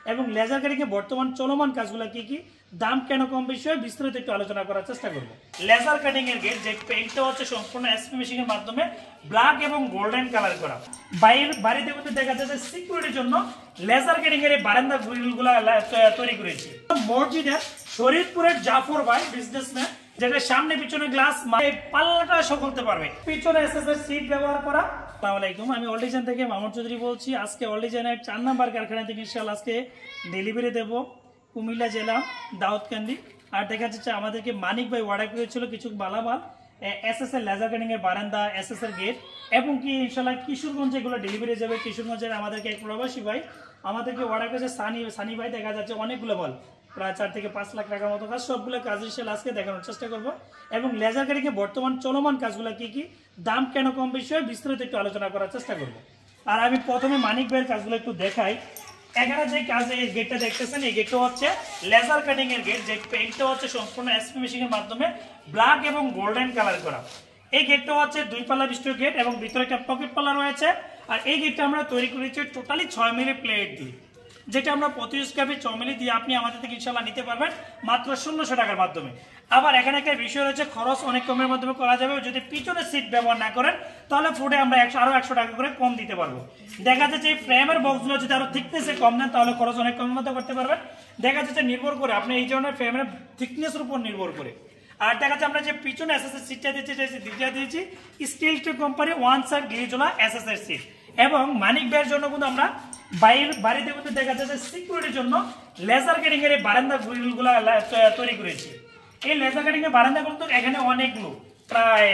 এবং laser cutting এ বর্তমান চলমান কাজগুলো কি কি, দাম কেন কম বেশি হয়, বিস্তারিত একটু আলোচনা করার চেষ্টা করব। লেজার কাটিং এর গেট যে পেইন্টটা হচ্ছে সম্পূর্ণ এসপি মেশিনের মাধ্যমে ব্ল্যাক এবং গোল্ডেন কালার করা। বাড়িতে কিন্তু দেখা যাচ্ছে সিকিউরিটির জন্য লেজার কাটিং এর বারান্দা গ্রিলগুলো তৈরি করেছি। মসজিদের শরীয়তপুরের জাফর ভাই বিজনেসম্যান, যেটা সামনে পিছনে গ্লাস পাল্লাটা সকলতে পারবে, পিছনে এসএসআর সিট ব্যবহার করা। আসসালামু আলাইকুম, আমি অল ডিজাইন থেকে মামুন চৌধুরী বলছি। আজকে অল ডিজাইনের 4 নম্বর কারখানা থেকে ইনশাআল্লাহ আজকে ডেলিভারি দেব কুমিল্লা জেলা দাউদকান্দি। আর দেখা যাচ্ছে আমাদেরকে মানিক ভাই অর্ডার করেছিল কিছু মালামাল, এসএসআর লেজার কাটিং এর বারান্দা, এসএসআর গেট এবং কি ইনশাআল্লাহ কিশোরগঞ্জে এগুলো ডেলিভারি যাবে। কিশোরগঞ্জের আমাদেরকে এক প্রবাসী ভাই আমাদেরকে অর্ডার করেছে, সানি ভাই। দেখা যাচ্ছে অনেকগুলো বল, প্রায় 4 থেকে 5 লাখ টাকার মতো কাজ, সবগুলো কাজ ইনশাআল্লাহ আজকে দেখানোর চেষ্টা করব। এবং লেজার কাটিং এ বর্তমান চলমান কাজগুলো কি কি, দাম কেন কম বেশি হয়, বিস্তারিত একটু আলোচনা করার চেষ্টা করব। আর আমি প্রথমে মানিক ভাইয়ের কাজগুলো একটু দেখাই। এখানে যে কাজে এই গেটটা দেখতেছেন, এই গেটটা হচ্ছে লেজার কাটিং এর গেট, যে পেইন্টটা হচ্ছে সম্পূর্ণ এসপি মেশিনের মাধ্যমে ব্ল্যাক এবং গোল্ডেন কালার করা। এই গেটটা হচ্ছে 2 পাল্লা বিশিষ্ট গেট এবং ভিতরে একটা পকেট পাল্লা রয়েছে। আর এই গেটটা আমরা তৈরি করেছি টোটালি 6 মিলি প্লেট দিয়ে, যেটা আমরা প্রতি স্কোয়ার 6 মিলি দিয়ে আপনি আমাদের থেকে ইনশাআল্লাহ নিতে পারবেন মাত্র 1600 টাকার মাধ্যমে। আবার এখানে একটা বিষয় রয়েছে, খরচ অনেক কমের মাধ্যমে করা যাবে। যদি পিছনে সিট ব্যবহার না করেন তাহলে ফুটে আমরা আরো 100 টাকা করে কম দিতে পারবো। দেখা যাচ্ছে এই ফ্রেমের বক্সগুলো যদি আরো থিকনেসে কম নেন তাহলে খরচ অনেক কমের মধ্যে করতে পারবেন। দেখা যাচ্ছে নির্ভর করে আপনি এই ধরনের ফ্রেমের থিকনেসের উপর নির্ভর করে। আর দেখা যাচ্ছে আমরা যে পিছনে এসএসআর সিটটা দিয়েছি স্টিল টু কোম্পানি 1 সাইড গ্লেজওয়ালা এসএসআর সিট। এবং মানিক ভাইয়ের জন্য কিন্তু আমরা বাড়িতে কিন্তু দেখা যাচ্ছে সিকিউরিটির জন্য লেজার কাটিং এর বারান্দা গ্রিলগুলো তৈরি করেছি। এই লেজার কাটিং এর বারান্দাগুলো তো এখানে অনেকগুলো, প্রায়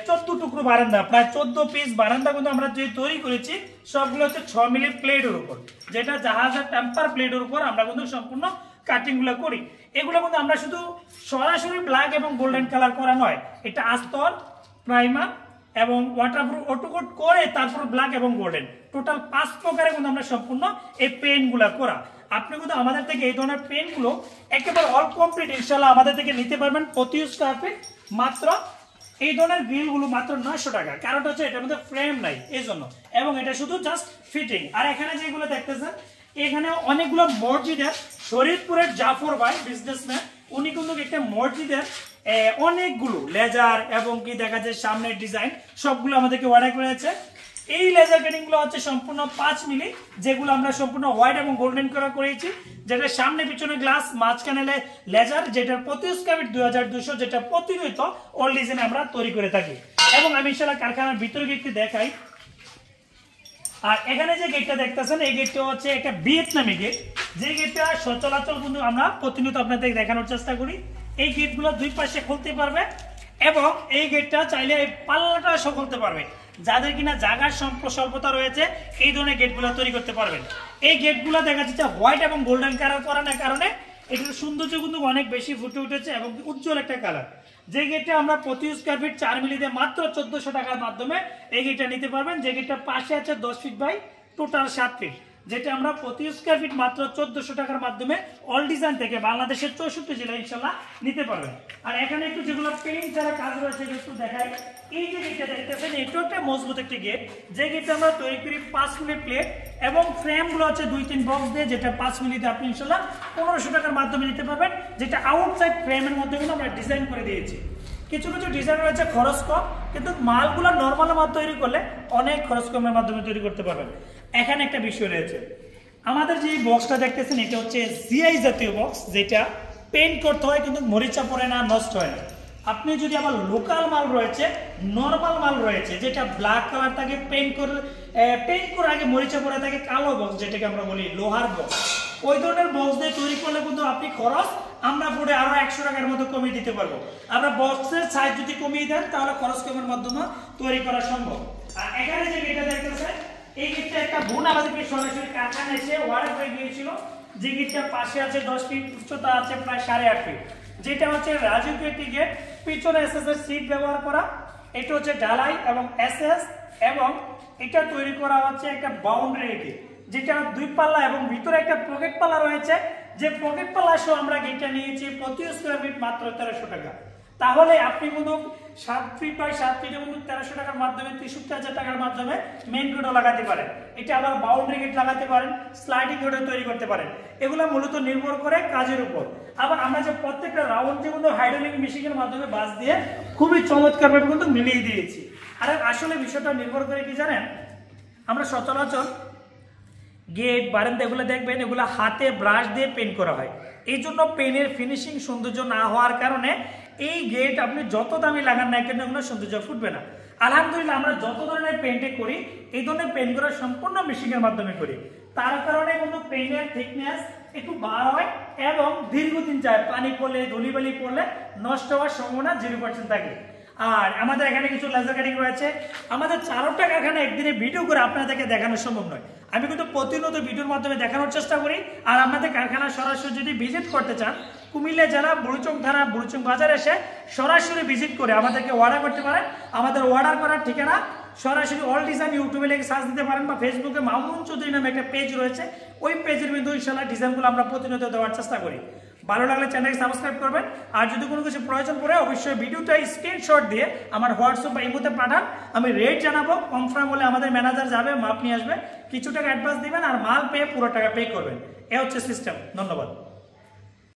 14 টুকরো বারান্দা, প্রায় 14 পিস বারান্দা কিন্তু আমরা যে তৈরি করেছি সবগুলো হচ্ছে 6 মিলি প্লেটের উপর, যেটা জাহাজের টেম্পার প্লেটের উপর আমরা কিন্তু সম্পূর্ণ কাটিং গুলো করি। এগুলো কিন্তু আমরা শুধু সরাসরি ব্ল্যাক এবং গোল্ডেন কালার করা নয়, এটা আস্তর, প্রাইমার এবং ওয়াটারপ্রুফ অটোকোট করে তারপর ব্ল্যাক এবং গোল্ডেন টোটাল 5 প্রকারে কিন্তু আমরা সম্পূর্ণ এই পেইন্ট গুলা করা। আপনি কিন্তু আমাদের থেকে এই ধরনের পেইন্ট গুলো একেবারে অল কমপ্লিট ইনশাআল্লাহ আমাদের থেকে নিতে পারবেন প্রতি স্কয়ার ফিট মাত্র। এই ধরনের গ্রিল গুলো মাত্র 900 টাকা, কারণটা হচ্ছে এটার মধ্যে ফ্রেম নাই এই জন্য, এবং এটা শুধু জাস্ট ফিটিং। আর এখানে যেগুলো দেখতেছেন এখানে অনেকগুলো মসজিদের শরীয়তপুরের জাফর ভাই বিজনেসম্যান, উনি কিন্তু একটা মসজিদের অনেকগুলো লেজার এবং কি দেখা যায় সামনের ডিজাইন সবগুলো আমাদেরকে অর্ডার করেছে। এই লেজার কাটিং গুলো হচ্ছে সম্পূর্ণ 5 মিলি, যেগুলো আমরা সম্পূর্ণ হোয়াইট এবং গোল্ডেন করা করেছি, যেটা সামনে পিছনে গ্লাস, মাঝখানে লেজার, যেটা প্রতি স্কয়ার ফিট 2200, যেটা প্রতিনিয়ত অল ডিজাইন আমরা তৈরি করে থাকি। এবং আমি ইনশাআল্লাহ কারখানার ভিতরে একটু দেখাই। আর এখানে যে গেটটা দেখতেছেন এই গেটটা হচ্ছে একটা ভিয়েতনামি গেট, যে গেটটা সচরাচর কিন্তু আমরা প্রতিনিয়ত আপনাদের দেখানোর চেষ্টা করি। এই গেটগুলো 2 পাশে খুলতে পারবে এবং এই গেটটা চাইলে এই পাল্লাটা খুলতে পারবে। যাদের কিনা জায়গার স্বল্পতা রয়েছে এই ধরনের গেটগুলো তৈরি করতে পারবেন। এই গেটগুলো দেখা যাচ্ছে হোয়াইট এবং গোল্ডেন কালার করানোর কারণে এটার সৌন্দর্য কিন্তু অনেক বেশি ফুটে উঠেছে এবং উজ্জ্বল একটা কালার। যে গেটটা আমরা প্রতি স্কয়ার ফিট 4 মিলি দিয়ে মাত্র 1400 টাকার মাধ্যমে এই গেটটা নিতে পারবেন। যে গেটটা পাশে আছে 10 ফিট বাই টোটাল 7 ফিট, যেটা আমরা প্রতি স্কয়ার ফিট মাত্র 1400 টাকার মাধ্যমে অল ডিজাইন থেকে বাংলাদেশের 64 জেলায় ইনশাআল্লাহ নিতে পারবেন। আর এখানে একটু যেগুলো পেইন্ট ছাড়া কাজ রয়েছে একটু দেখাই। এই যে গেটটা দেখতেছেন এটা একটা মজবুত একটি গেট, যে গেটটা আমরা তৈরি করি 5 মিলি প্লেট এবং ফ্রেমগুলো হচ্ছে 2-3 বক্স দিয়ে, যেটা 5 মিলিতে আপনি ইনশাআল্লাহ 1500 টাকার মাধ্যমে নিতে পারবেন। যেটা আউটসাইড ফ্রেমের মধ্যে কিন্তু আমরা ডিজাইন করে দিয়েছি। কিছু কিছু ডিজাইন রয়েছে খরচ কম, কিন্তু মালগুলো নর্মাল মাল তৈরি করলে অনেক খরচ কমের মাধ্যমে তৈরি করতে পারবেন। এখানে একটা বিষয় রয়েছে, আমাদের যে বক্সটা দেখতেছেন এটা হচ্ছে জিআই জাতীয় বক্স, যেটা পেইন্ট করতে হয় কিন্তু মরিচা পড়ে না, নষ্ট হয় না। আপনি যদি আবার লোকাল মাল রয়েছে, নর্মাল মাল রয়েছে, যেটা ব্ল্যাক কালার থাকে, পেইন্ট করার আগে মরিচা পড়ে থাকে, কালো বক্স যেটাকে আমরা বলি লোহার বক্স, ওই ধরনের বক্স দিয়ে তৈরি করলে কিন্তু আপনি খরচ আমরা পড়ে আরো 100 টাকার মতো কমিয়ে দিতে পারবো। আমরা বক্সের সাইজ যদি কমিয়ে দেন তাহলে খরচ কমের মাধ্যমে তৈরি করা সম্ভব। আর এখানে যে গেটটা দেখতেছেন এই গেটটা একটা বোন আমাদেরকে সরাসরি কারখানা এসে অর্ডার করে দিয়েছিল। যে গেটটা পাশে আছে 10 ফিট, উচ্চতা আছে প্রায় 8.5 ফিট, যেটা হচ্ছে রাজকীয় একটি গেট, পিছনে এসএসআর সিট ব্যবহার করা। এটা হচ্ছে ঢালাই এবং এসএস, এবং এটা তৈরি করা হচ্ছে একটা বাউন্ডারি গেট, যেটা 2 পাল্লা এবং ভিতরে একটা পকেট পাল্লা রয়েছে। যে পকেট পাল্লা সহ আমরা গেটটা নিয়েছি প্রতি স্কয়ার ফিট মাত্র 1300 টাকা। তাহলে আপনি কিন্তু 7 ফিট বাই 7 ফিটের মধ্যে 1300 টাকার মাধ্যমে 63,000 টাকার মাধ্যমে মেইন গেটও লাগাতে পারেন। এটা আবার বাউন্ডারি গেট লাগাতে পারেন, স্লাইডিং গেটও তৈরি করতে পারেন। এগুলো মূলত নির্ভর করে কাজের উপর। আবার আমরা যে প্রত্যেকটা রাউন্ড যে কিন্তু হাইড্রোলিক মেশিনের মাধ্যমে বাস দিয়ে খুবই চমৎকারভাবে কিন্তু মিলিয়ে দিয়েছি। আর আসলে বিষয়টা নির্ভর করে কি জানেন, আমরা সচরাচর গেট বারান্দা এগুলো দেখবেন এগুলো হাতে ব্রাশ দিয়ে পেইন্ট করা হয়। এই জন্য পেনের ফিনিশিং সৌন্দর্য না হওয়ার কারণে এই গেট আপনি যত দামি লাগান না কেন এগুলো সৌন্দর্য ফুটবে না। আলহামদুলিল্লাহ আমরা যত ধরনের পেন্টে করি এই ধরনের পেন্ট করা সম্পূর্ণ মেশিনের মাধ্যমে করি। তার কারণে কিন্তু পেনের থিকনেস একটু বার হয় এবং দীর্ঘদিন যায়। পানি পড়লে ধুলিবালি পড়লে নষ্ট হওয়ার সম্ভাবনা 0% থাকে। আর আমাদের এখানে কিছু লেজার কাটিং রয়েছে। আমাদের 4টা কারখানা একদিনে ভিডিও করে আপনাদেরকে দেখানো সম্ভব নয়। আমি কিন্তু প্রতিনিয়ত ভিডিওর মাধ্যমে দেখানোর চেষ্টা করি। আর আপনাদের কারখানা সরাসরি যদি ভিজিট করতে চান, কুমিল্লা জেলা বুড়িচং থানা বুড়িচং বাজার এসে সরাসরি ভিজিট করে আমাদেরকে অর্ডার করতে পারেন। আমাদের অর্ডার করার ঠিকানা সরাসরি অল ডিজাইন ইউটিউবে লিখে সার্চ দিতে পারেন, বা ফেসবুকে মামুন চৌধুরী নামে একটা পেজ রয়েছে, ওই পেজের মধ্যে ইনশাআল্লাহ ডিজাইনগুলো আমরা প্রতিনিয়ত দেওয়ার চেষ্টা করি। ভালো লাগলে চ্যানেলকে সাবস্ক্রাইব করবেন। আর যদি কোনো কিছু প্রয়োজন পড়ে অবশ্যই ভিডিওটা স্ক্রিনশট দিয়ে আমার হোয়াটসঅ্যাপ বা ইমোতে পাঠান, আমি রেট জানাবো। কনফার্ম হলে আমাদের ম্যানেজার যাবে, মাপ নিয়ে আসবে, কিছু টাকা অ্যাডভান্স দিবেন আর মাল পেয়ে পুরো টাকা পে করবেন। এ হচ্ছে সিস্টেম। ধন্যবাদ।